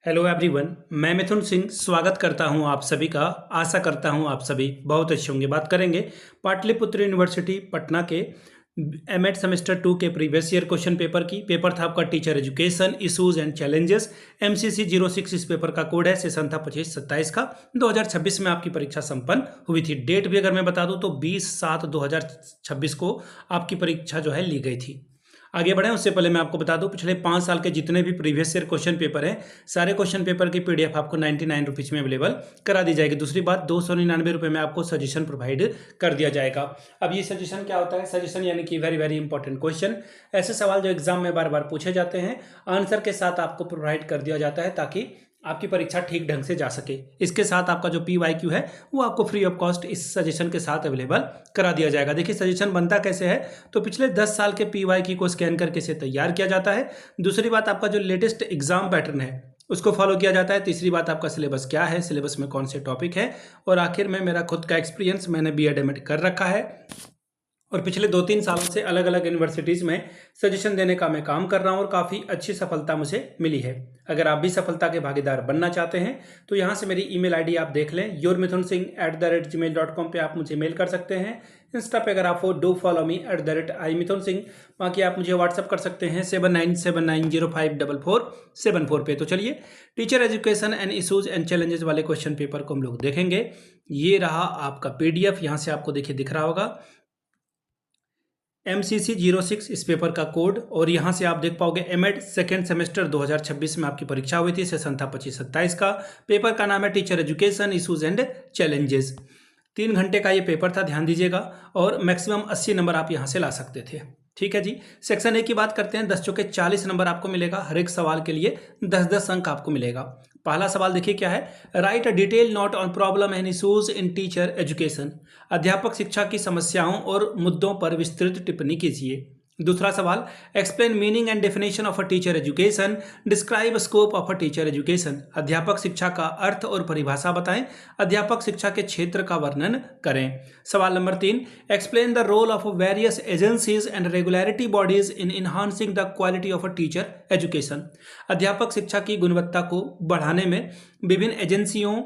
Hello everyone, मैं मिथुन सिंह स्वागत करता हूं आप सभी का। आशा करता हूं आप सभी बहुत अच्छे होंगे। बात करेंगे पाटलिपुत्र यूनिवर्सिटी पटना के एमएड सेमेस्टर 2 के प्रीवियस ईयर क्वेश्चन पेपर की। पेपर था आपका teacher education issues and challenges. MCC 06 इस पेपर का कोड है। सेशन था 25-27 का। 2026 में आपकी परीक्षा संपन्न हुई थी। डेट भी अगर मैं बता दूं तो 20/7/2026 को आपकी परीक्षा जो है ली गई थी। आगे बढ़े उससे पहले मैं आपको बता दूं पिछले 5 साल के जितने भी प्रीवियस ईयर क्वेश्चन पेपर हैं, सारे क्वेश्चन पेपर की पीडीएफ आपको 99 रुपीज़ में अवेलेबल करा दी जाएगी। दूसरी बात, 299 रुपये में आपको सजेशन प्रोवाइड कर दिया जाएगा। अब ये सजेशन क्या होता है? सजेशन यानी कि वेरी वेरी इंपॉर्टेंट क्वेश्चन, ऐसे सवाल जो एग्जाम में बार बार पूछे जाते हैं, आंसर के साथ आपको प्रोवाइड कर दिया जाता है ताकि आपकी परीक्षा ठीक ढंग से जा सके। इसके साथ आपका जो PYQ है वो आपको फ्री ऑफ कॉस्ट इस सजेशन के साथ अवेलेबल करा दिया जाएगा। देखिए सजेशन बनता कैसे है, तो पिछले 10 साल के PYQ को स्कैन करके इसे तैयार किया जाता है। दूसरी बात, आपका जो लेटेस्ट एग्जाम पैटर्न है उसको फॉलो किया जाता है। तीसरी बात, आपका सिलेबस क्या है, सिलेबस में कौन से टॉपिक है, और आखिर में मेरा खुद का एक्सपीरियंस, मैंने B.Ed M.Ed कर रखा है और पिछले 2-3 सालों से अलग अलग यूनिवर्सिटीज़ में सजेशन देने का मैं काम कर रहा हूँ और काफ़ी अच्छी सफलता मुझे मिली है। अगर आप भी सफलता के भागीदार बनना चाहते हैं तो यहाँ से मेरी ईमेल आईडी आप देख लें, yourmithunsingh@gmail.com पे आप मुझे मेल कर सकते हैं। इंस्टा पे अगर आप हो डू फॉलो मी @imithunsingh। बाकी आप मुझे व्हाट्सअप कर सकते हैं 7979054474 पे। तो चलिए teacher education and issues and challenges वाले क्वेश्चन पेपर को हम लोग देखेंगे। ये रहा आपका PDF, यहाँ से आपको देखिए दिख रहा होगा MCC 06 इस पेपर का कोड, और यहाँ से आप देख पाओगे एमएड सेकेंड सेमेस्टर 2026 में आपकी परीक्षा हुई थी। सेशन था 25-27 का। पेपर का नाम है teacher education issues and challenges. 3 घंटे का ये पेपर था, ध्यान दीजिएगा, और मैक्सिमम 80 नंबर आप यहाँ से ला सकते थे। ठीक है जी। सेक्शन A की बात करते हैं। 10 चौके 40 नंबर आपको मिलेगा। हर एक सवाल के लिए 10-10 अंक आपको मिलेगा। पहला सवाल देखिए क्या है, right a detail note on problem and issues in teacher education. अध्यापक शिक्षा की समस्याओं और मुद्दों पर विस्तृत टिप्पणी कीजिए। दूसरा सवाल, explain meaning and definition of a teacher education, describe scope of a teacher education. अध्यापक शिक्षा का अर्थ और परिभाषा बताएं। अध्यापक शिक्षा के क्षेत्र का वर्णन करें। सवाल number 3, explain the role of various agencies and regulatory bodies in enhancing the quality of a teacher education. अध्यापक शिक्षा की गुणवत्ता को बढ़ाने में विभिन्न एजेंसियों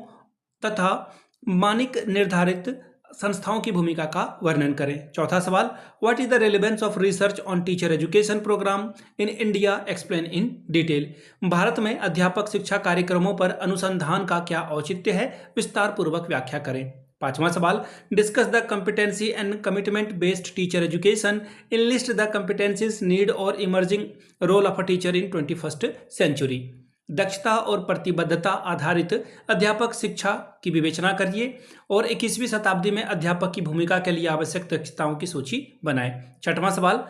तथा मानक निर्धारित संस्थाओं की भूमिका का वर्णन करें। चौथा सवाल, what is the relevance of research on teacher education program in India, explain in detail. Bharat में अध्यापक शिक्षा कार्यक्रमों पर अनुसंधान का क्या औचित्य है, विस्तार पूर्वक व्याख्या करें। पांचवा सवाल, discuss the competency and commitment based teacher education, enlist the competencies need और emerging role of a teacher in 21st century. दक्षता और प्रतिबद्धता आधारित अध्यापक शिक्षा की विवेचना करिए और 21वीं शताब्दी में अध्यापक की भूमिका के लिए आवश्यक दक्षताओं की सूची बनाएं। छठवां सवाल,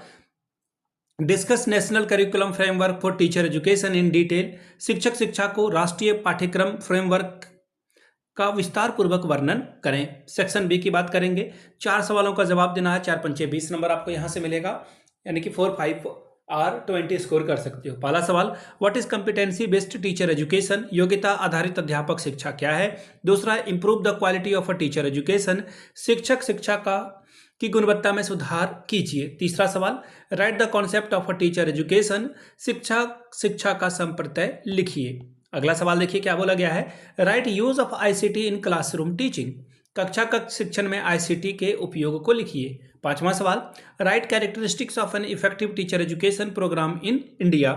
discuss national curriculum framework for teacher education in detail. शिक्षक शिक्षा को राष्ट्रीय पाठ्यक्रम फ्रेमवर्क का विस्तार पूर्वक वर्णन करें। सेक्शन B की बात करेंगे। 4 सवालों का जवाब देना है। 4 पंचे 20 नंबर आपको यहां से मिलेगा, यानी कि 4, 5 और 20 स्कोर कर सकते हो। पहला सवाल, what is competency based teacher education. योग्यता आधारित अध्यापक शिक्षा क्या है। दूसरा, improve the quality of a teacher education. शिक्षक शिक्षा का की गुणवत्ता में सुधार कीजिए। तीसरा सवाल, right the concept of a teacher education. शिक्षा का संप्रत्यय लिखिए। अगला सवाल देखिए क्या बोला गया है, right use of ICT in classroom teaching. कक्षा शिक्षण में ICT के उपयोग को लिखिए। पांचवा सवाल, write characteristics of an effective teacher education program in India.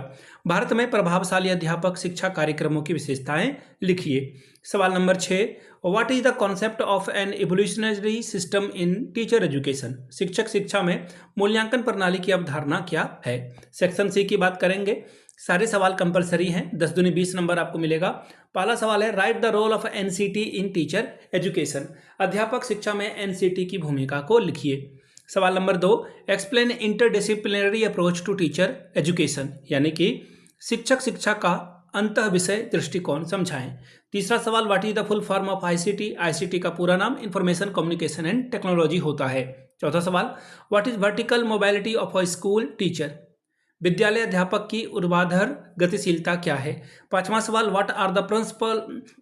Bharat में प्रभावशाली अध्यापक शिक्षा कार्यक्रमों की विशेषताएं लिखिए। सवाल number 6, what is the concept of an evolutionary system in teacher education. शिक्षक शिक्षा में मूल्यांकन प्रणाली की अवधारणा क्या है। सेक्शन C की बात करेंगे। सारे सवाल कंपलसरी हैं, 10 दूनी 20 नंबर आपको मिलेगा। पहला सवाल है, write the role of NCT in teacher education. अध्यापक शिक्षा में NCT की भूमिका को लिखिए। सवाल number 2, explain interdisciplinary approach to teacher education, यानी कि शिक्षक शिक्षा का अंतः विषय दृष्टिकोण समझाएं। तीसरा सवाल, what is the full form of ICT। ICT का पूरा नाम इंफॉर्मेशन कम्युनिकेशन एंड टेक्नोलॉजी होता है। चौथा सवाल, what is vertical mobility of a school teacher. विद्यालय अध्यापक की ऊर्ध्वाधर गतिशीलता क्या है। पांचवा सवाल, what are the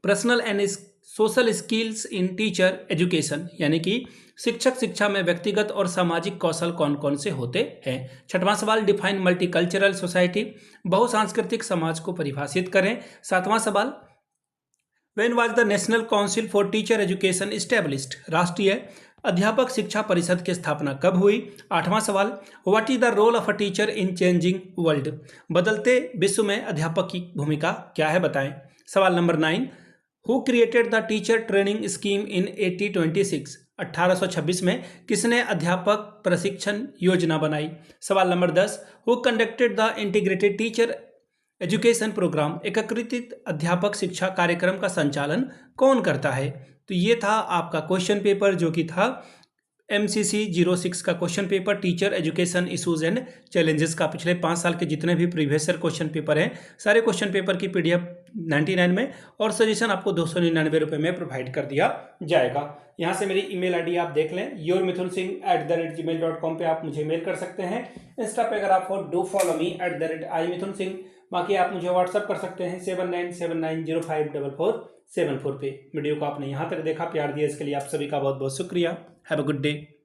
personal and social skills in teacher education, यानी कि शिक्षक शिक्षा में व्यक्तिगत और सामाजिक कौशल कौन कौन से होते हैं। छठवां सवाल, डिफाइन मल्टीकल्चरल सोसाइटी, बहुसांस्कृतिक समाज को परिभाषित करें। सातवां सवाल, when was the national council for teacher education established, राष्ट्रीय अध्यापक शिक्षा परिषद की स्थापना कब हुई। आठवां सवाल, what is the role of a teacher in changing world, बदलते विश्व में अध्यापक की भूमिका क्या है, बताएं। सवाल number 9, who created the teacher training scheme in 1826, 1826 में किसने अध्यापक प्रशिक्षण योजना बनाई। सवाल number 10, who conducted the integrated teacher education program, एकीकृत अध्यापक शिक्षा कार्यक्रम का संचालन कौन करता है। तो ये था आपका क्वेश्चन पेपर जो कि था MCC 06 का question paper, teacher education issues and challenges का। पिछले 5 साल के जितने भी प्रीवियस ईयर क्वेश्चन पेपर हैं, सारे क्वेश्चन पेपर की PDF 99 में और सजेशन आपको 299 रुपये में प्रोवाइड कर दिया जाएगा। यहाँ से मेरी email ID आप देख लें, yourmithunsingh@gmail.com पे आप मुझे मेल कर सकते हैं। इंस्टा पे अगर आप हो डू फॉलो मी @imithunsingh। बाकी आप मुझे व्हाट्सअप कर सकते हैं 7979054474 पे। वीडियो को आपने यहाँ तक देखा, प्यार दिया, इसके लिए आप सभी का बहुत बहुत शुक्रिया। Have a good day.